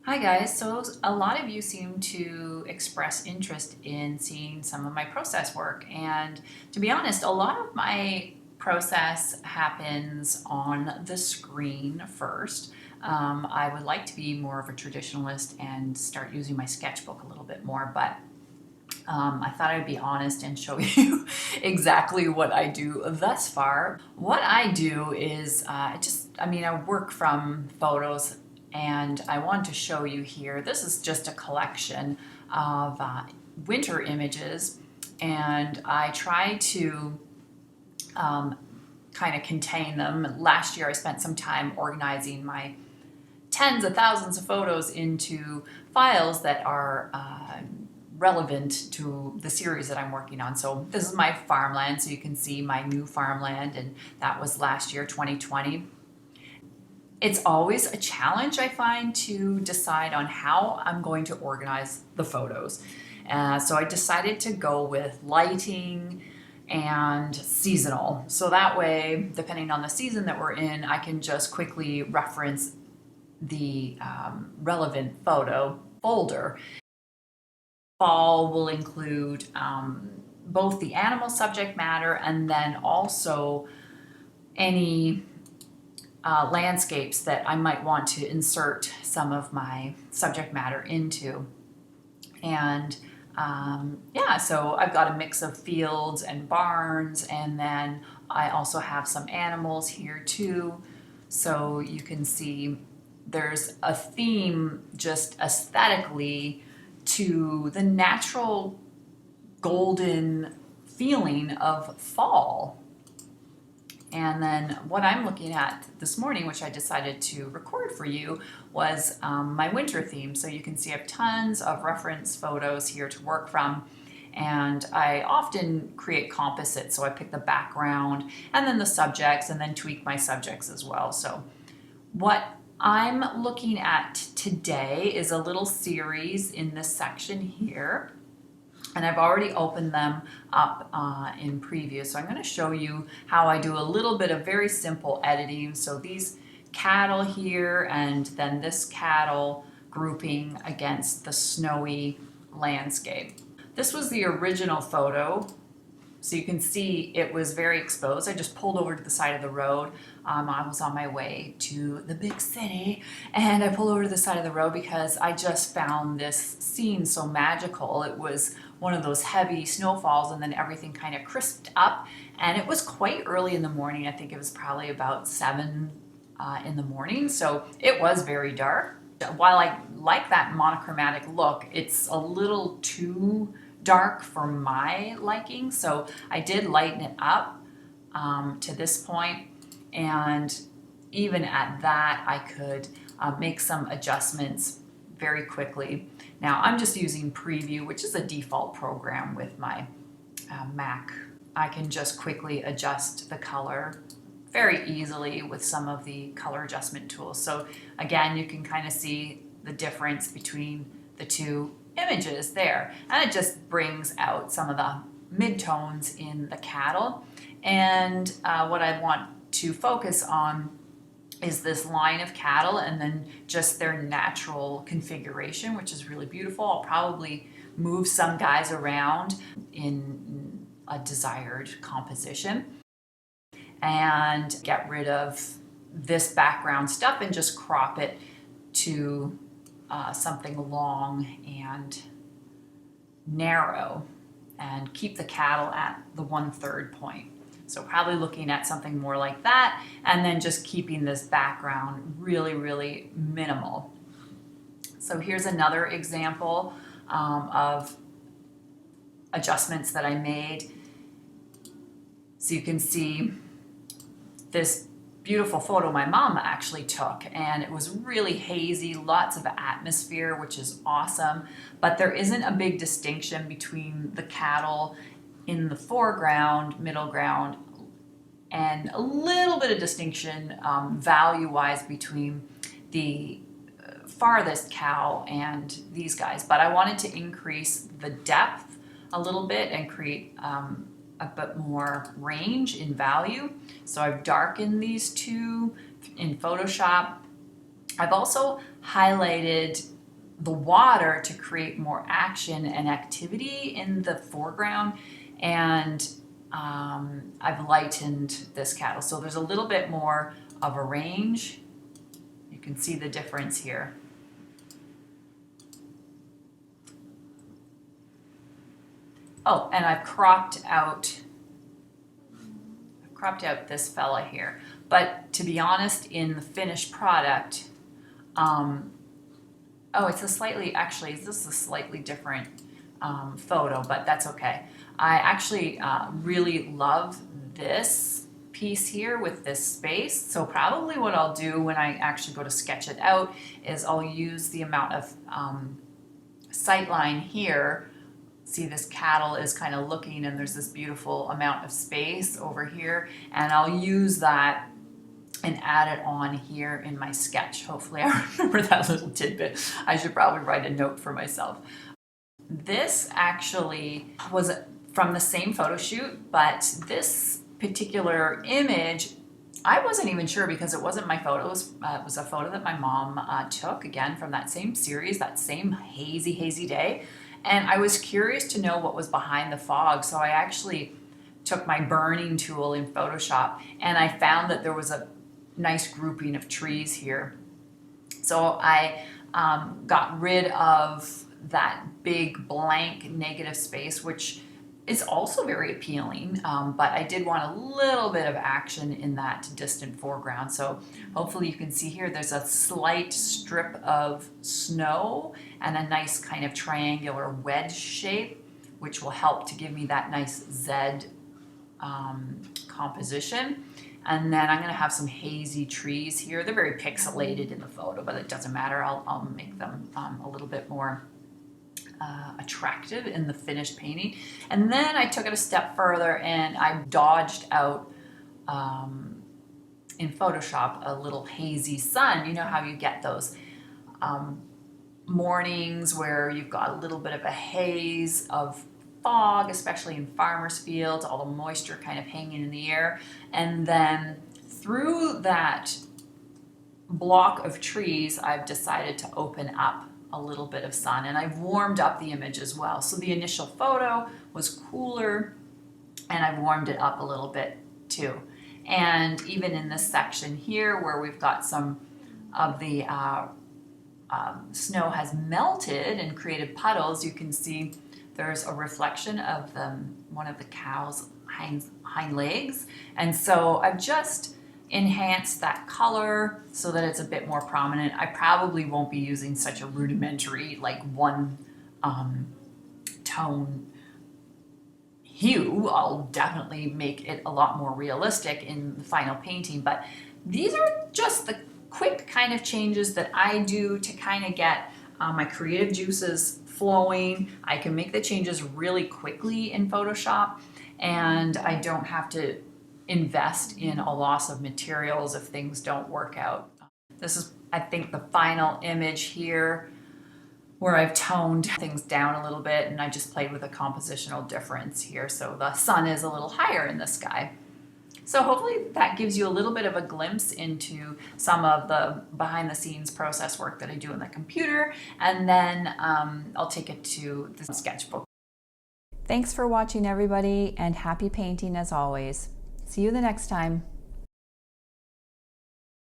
Hi guys, so a lot of you seem to express interest in seeing some of my process work, and to be honest, a lot of my process happens on the screen first. I would like to be more of a traditionalist and start using my sketchbook a little bit more, but I thought I'd be honest and show you exactly what I do thus far. What I do is I work from photos, and I want to show you here. This is just a collection of winter images, and I try to kind of contain them. Last year I spent some time organizing my tens of thousands of photos into files that are relevant to the series that I'm working on. So this is my farmland, so you can see my new farmland, and that was last year, 2020. It's always a challenge, I find, to decide on how I'm going to organize the photos. So I decided to go with lighting and seasonal. So that way, depending on the season that we're in, I can just quickly reference the relevant photo folder. Fall will include both the animal subject matter and then also any landscapes that I might want to insert some of my subject matter into. And yeah, so I've got a mix of fields and barns, and then I also have some animals here too. So you can see there's a theme just aesthetically to the natural golden feeling of fall. And then what I'm looking at this morning, which I decided to record for you, was my winter theme. So you can see I have tons of reference photos here to work from. And I often create composites. So I pick the background and then the subjects and then tweak my subjects as well. So what I'm looking at today is a little series in this section here. And I've already opened them up in preview. So I'm going to show you how I do a little bit of very simple editing. So these cattle here, and then this cattle grouping against the snowy landscape. This was the original photo. So you can see it was very exposed. I just pulled over to the side of the road. I was on my way to the big city, and I pulled over to the side of the road because I just found this scene so magical. It was one of those heavy snowfalls, and then everything kind of crisped up, and it was quite early in the morning. I think it was probably about 7 in the morning, so it was very dark. While I like that monochromatic look, it's a little too dark for my liking, so I did lighten it up to this point, and even at that I could make some adjustments very quickly. Now I'm just using Preview, which is a default program with my Mac. I can just quickly adjust the color very easily with some of the color adjustment tools. So again, you can kind of see the difference between the two images there, and it just brings out some of the midtones in the cattle. And what I want to focus on is this line of cattle and then just their natural configuration, which is really beautiful. I'll probably move some guys around in a desired composition and get rid of this background stuff and just crop it to something long and narrow, and keep the cattle at the 1/3 point. So probably looking at something more like that, and then just keeping this background really, really minimal. So here's another example of adjustments that I made. So you can see this beautiful photo my mom actually took, and it was really hazy, lots of atmosphere, which is awesome, but there isn't a big distinction between the cattle in the foreground, middle ground, and a little bit of distinction value-wise between the farthest cow and these guys. But I wanted to increase the depth a little bit and create a bit more range in value. So I've darkened these two in Photoshop. I've also highlighted the water to create more action and activity in the foreground, and I've lightened this cattle. So there's a little bit more of a range. You can see the difference here. Oh, and I've cropped out this fella here. But to be honest, in the finished product, oh, it's a slightly, actually, this is a slightly different photo, but that's okay. I actually really love this piece here with this space. So probably what I'll do when I actually go to sketch it out is I'll use the amount of sight line here. See, this cattle is kind of looking, and there's this beautiful amount of space over here, and I'll use that and add it on here in my sketch. Hopefully I remember that little tidbit. I should probably write a note for myself. This actually was from the same photo shoot, but this particular image, I wasn't even sure because it wasn't my photo. It was a photo that my mom took, again, from that same series, that same hazy day. And I was curious to know what was behind the fog, so I actually took my burning tool in Photoshop, and I found that there was a nice grouping of trees here. So I got rid of that big blank negative space, which is also very appealing, but I did want a little bit of action in that distant foreground. So hopefully you can see here there's a slight strip of snow and a nice kind of triangular wedge shape, which will help to give me that nice Z composition. And then I'm going to have some hazy trees here. They're very pixelated in the photo, but it doesn't matter. I'll make them a little bit more attractive in the finished painting. And then I took it a step further and I dodged out in Photoshop a little hazy sun. You know how you get those mornings where you've got a little bit of a haze of fog, especially in farmers' fields, all the moisture kind of hanging in the air. And then through that block of trees, I've decided to open up a little bit of sun, and I've warmed up the image as well. So the initial photo was cooler, and I've warmed it up a little bit too. And even in this section here where we've got some of the snow has melted and created puddles, you can see there's a reflection of one of the cow's hind legs. And so I've just enhance that color so that it's a bit more prominent. I probably won't be using such a rudimentary, like one tone hue. I'll definitely make it a lot more realistic in the final painting, but these are just the quick kind of changes that I do to kind of get my creative juices flowing. I can make the changes really quickly in Photoshop, and I don't have to invest in a loss of materials if things don't work out. This is, I think, the final image here where I've toned things down a little bit, and I just played with a compositional difference here. So the sun is a little higher in the sky. So hopefully that gives you a little bit of a glimpse into some of the behind the scenes process work that I do in the computer, and then I'll take it to the sketchbook. Thanks for watching, everybody, and happy painting as always. See you the next time.